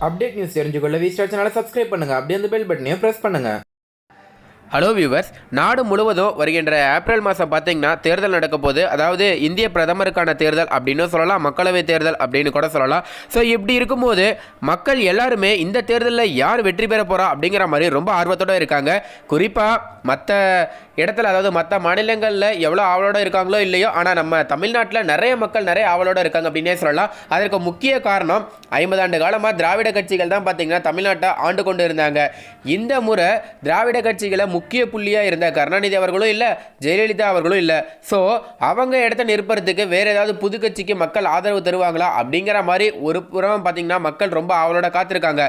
Update news தெரிஞ்சுக்கொள்ள we-star சேனலை subscribe பண்ணுங்கள். அப்படியே அந்த பெல் பட்டனையும் ப்ரெஸ் பண்ணுங்கள். ஹலோ வியூவர்ஸ், நாடு முழுவதும் வருகின்ற ஏப்ரல் மாதம் பார்த்தீங்கன்னா தேர்தல் நடக்க போகுது. அதாவது இந்திய பிரதமருக்கான தேர்தல் அப்படின்னு சொல்லலாம், மக்களவை தேர்தல் அப்படின்னு கூட சொல்லலாம். ஸோ இப்படி இருக்கும்போது மக்கள் எல்லாருமே இந்த தேர்தலில் யார் வெற்றி பெற போகிறா அப்படிங்கிற மாதிரி ரொம்ப ஆர்வத்தோடு இருக்காங்க. குறிப்பாக மற்ற இடத்துல, அதாவது மற்ற மாநிலங்களில் எவ்வளோ ஆவலோடு இருக்காங்களோ இல்லையோ, ஆனால் நம்ம தமிழ்நாட்டில் நிறைய மக்கள் நிறைய ஆவலோடு இருக்காங்க அப்படின்னே சொல்லலாம். அதற்கு முக்கிய காரணம் 50 ஆண்டு காலமாக திராவிட கட்சிகள் தான் பார்த்தீங்கன்னா தமிழ்நாட்டை ஆண்டு கொண்டு இருந்தாங்க. இந்த முறை திராவிட கட்சிகளை முக்கிய புள்ளியாக இருந்த கருணாநிதி அவர்களும் இல்லை, ஜெயலலிதா அவர்களும் இல்லை. ஸோ அவங்க இடத்த நிற்பறதுக்கு வேறு ஏதாவது புது கட்சிக்கு மக்கள் ஆதரவு தருவாங்களா அப்படிங்கிற மாதிரி ஒரு புறம் பார்த்தீங்கன்னா மக்கள் ரொம்ப ஆவலோட காத்திருக்காங்க.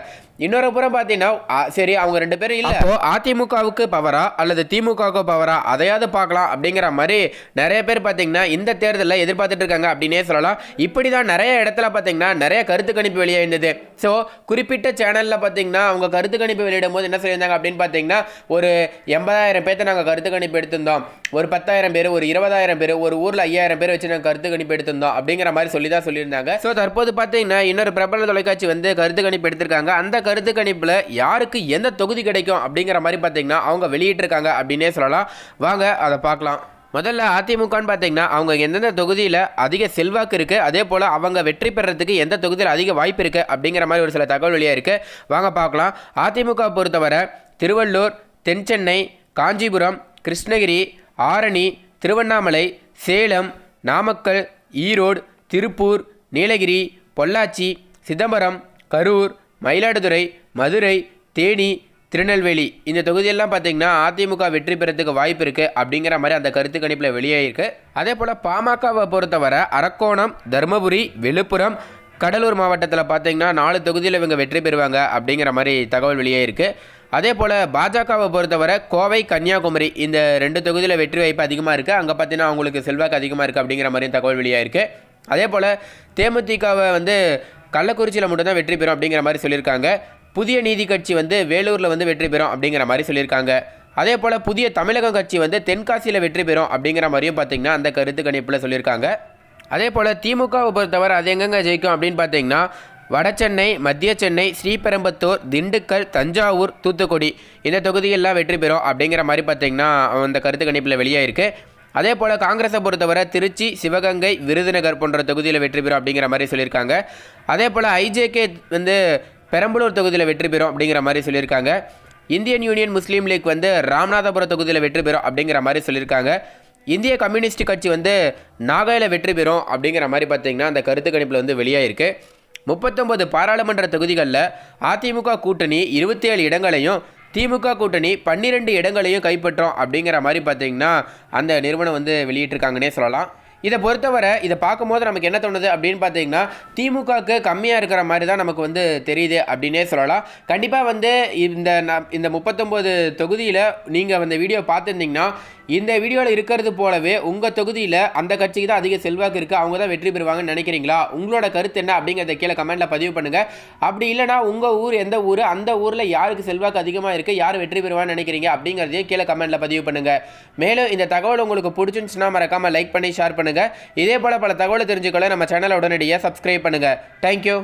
இன்னொரு புறம் பார்த்தீங்கன்னா சரி, அவங்க 2 பேரும் இல்லை, அதிமுகவுக்கு பவரா அல்லது திமுகவுக்கு பவரா அதையாவது பார்க்கலாம் அப்படிங்கிற மாதிரி நிறைய பேர் பார்த்தீங்கன்னா இந்த தேர்தலில் எதிர்பார்த்துட்டு இருக்காங்க அப்படின்னே சொல்லலாம். இப்படி தான் நிறைய இடத்துல பார்த்தீங்கன்னா நிறைய கருத்து கணிப்பு வெளியாயிருந்தது. ஸோ குறிப்பிட்ட சேனலில் பார்த்தீங்கன்னா அவங்க கருத்து கணிப்பு வெளியிடும் போது என்ன சொல்லியிருந்தாங்க அப்படின்னு பார்த்தீங்கன்னா, ஒரு 80,000 பேர்த்த நாங்கள் கருத்து கணிப்பு எடுத்திருந்தோம், ஒரு 10,000 பேர், ஒரு 20,000 பேர், ஒரு ஊரில் 5,000 பேர் வச்சு நாங்கள் கருத்து கணிப்பு எடுத்திருந்தோம் அப்படிங்கிற மாதிரி சொல்லி தான் சொல்லியிருந்தாங்க. ஸோ தற்போது பார்த்தீங்கன்னா இன்னொரு பிரபல தொலைக்காட்சி வந்து கருத்து கணிப்பு எடுத்திருக்காங்க. அந்த கருத்து கணிப்பில் யாருக்கு எந்த தொகுதி கிடைக்கும் அப்படிங்கிற மாதிரி பார்த்தீங்கன்னா அவங்க வெளியிட்டிருக்காங்க அப்படின்னே சொல்லலாம். வாங்க அதை பார்க்கலாம். முதல்ல அதிமுகன்னு பார்த்தீங்கன்னா அவங்க எந்தெந்த தொகுதியில் அதிக செல்வாக்கு இருக்குது, அதே போல் அவங்க வெற்றி பெறத்துக்கு எந்த தொகுதியில் அதிக வாய்ப்பு இருக்குது அப்படிங்கிற மாதிரி ஒரு சில தகவல் வெளியாக இருக்குது. வாங்க பார்க்கலாம். அதிமுக பொறுத்தவரை திருவள்ளூர், தென் சென்னை, காஞ்சிபுரம், கிருஷ்ணகிரி, ஆரணி, திருவண்ணாமலை, சேலம், நாமக்கல், ஈரோடு, திருப்பூர், நீலகிரி, பொள்ளாச்சி, சிதம்பரம், கரூர், மயிலாடுதுறை, மதுரை, தேனி, திருநெல்வேலி, இந்த தொகுதியெல்லாம் பார்த்தீங்கன்னா அதிமுக வெற்றி பெறத்துக்கு வாய்ப்பு இருக்குது அப்படிங்கிற மாதிரி அந்த கருத்து கணிப்பில் வெளியாகிருக்கு. அதே போல் பாமகவை பொறுத்தவரை அரக்கோணம், தருமபுரி, விழுப்புரம், கடலூர் மாவட்டத்தில் பார்த்தீங்கன்னா 4 தொகுதியில் இவங்க வெற்றி பெறுவாங்க அப்படிங்கிற மாதிரி தகவல் வெளியாகிருக்கு. அதே போல் பாஜகவை பொறுத்தவரை கோவை, கன்னியாகுமரி இந்த 2 தொகுதியில் வெற்றி வாய்ப்பு அதிகமாக இருக்குது. அங்கே பார்த்தீங்கன்னா அவங்களுக்கு செல்வாக்கு அதிகமாக இருக்குது அப்படிங்கிற மாதிரி தகவல் வெளியாகிருக்கு. அதே போல் தேமுதிகவை வந்து கள்ளக்குறிச்சியில் மட்டும்தான் வெற்றி பெறும் அப்படிங்கிற மாதிரி சொல்லியிருக்காங்க. புதிய நீதி கட்சி வந்து வேலூரில் வந்து வெற்றி பெறும் அப்படிங்கிற மாதிரி சொல்லியிருக்காங்க. அதே போல் புதிய தமிழகம் கட்சி வந்து தென்காசியில் வெற்றி பெறும் அப்படிங்கிற மாதிரியும் பார்த்திங்கன்னா அந்த கருத்து கணிப்பில் சொல்லியிருக்காங்க. அதே போல் திமுகவை பொறுத்தவரை அது எங்கெங்கே ஜெயிக்கும் அப்படின்னு பார்த்தீங்கன்னா வடசென்னை, மத்திய சென்னை, ஸ்ரீபெரும்புத்தூர், திண்டுக்கல், தஞ்சாவூர், தூத்துக்குடி இந்த தொகுதியெல்லாம் வெற்றி பெறும் அப்படிங்கிற மாதிரி பார்த்திங்கன்னா அந்த கருத்து கணிப்பில் வெளியாகிருக்கு. அதே போல் காங்கிரஸை பொறுத்தவரை திருச்சி, சிவகங்கை, விருதுநகர் போன்ற தொகுதியில் வெற்றி பெறும் அப்படிங்கிற மாதிரி சொல்லியிருக்காங்க. அதே போல் ஐஜேகே வந்து பெரம்பலூர் தொகுதியில் வெற்றி பெறும் அப்படிங்கிற மாதிரி சொல்லியிருக்காங்க. இந்தியன் யூனியன் முஸ்லீம் லீக் வந்து ராமநாதபுரம் தொகுதியில் வெற்றி பெறும் அப்படிங்கிற மாதிரி சொல்லியிருக்காங்க. இந்திய கம்யூனிஸ்ட் கட்சி வந்து நாகையில் வெற்றி பெறும் அப்படிங்கிற மாதிரி பார்த்திங்கன்னா அந்த கருத்து கணிப்பில் வந்து வெளியாகிருக்கு. 39 பாராளுமன்ற தொகுதிகளில் அதிமுக கூட்டணி 27 இடங்களையும், திமுக கூட்டணி 12 இடங்களையும் கைப்பற்றோம் அப்படிங்கிற மாதிரி பார்த்திங்கன்னா அந்த நிறுவனம் வந்து வெளியிட்டிருக்காங்கன்னே சொல்லலாம். இதை பொறுத்தவரை இதை பார்க்கும்போது நமக்கு என்ன தோணுது அப்படின்னு பார்த்தீங்கன்னா திமுகவுக்கு கம்மியாக இருக்கிற மாதிரி தான் நமக்கு வந்து தெரியுது அப்படின்னே சொல்லலாம். கண்டிப்பாக வந்து இந்த 39 தொகுதியில் நீங்கள் அந்த வீடியோ பார்த்துருந்தீங்கன்னா இந்த வீடியோவில் இருக்கிறது போலவே உங்கள் தொகுதியில் அந்த கட்சிக்கு தான் அதிக செல்வாக்கு இருக்குது, அவங்க தான் வெற்றி பெறுவாங்கன்னு நினைக்கிறீங்களா? உங்களோட கருத்து என்ன அப்படிங்கிறத கீழே கமெண்ட்டில் பதிவு பண்ணுங்கள். அப்படி இல்லைனா உங்கள் ஊர் எந்த ஊர், அந்த ஊரில் யாருக்கு செல்வாக்கு அதிகமாக இருக்குது, யார் வெற்றி பெறுவான்னு நினைக்கிறீங்க அப்படிங்கிறதையும் கீழே கமெண்ட்டில் பதிவு பண்ணுங்கள். மேலும் இந்த தகவல் உங்களுக்கு பிடிச்சிருந்துச்சுன்னா மறக்காமல் லைக் பண்ணி ஷேர் பண்ணுங்கள். இதே போல் பல தகவலை தெரிஞ்சுக்கொள்ள நம்ம சேனலை உடனடியாக சப்ஸ்கிரைப் பண்ணுங்கள். தேங்க்யூ.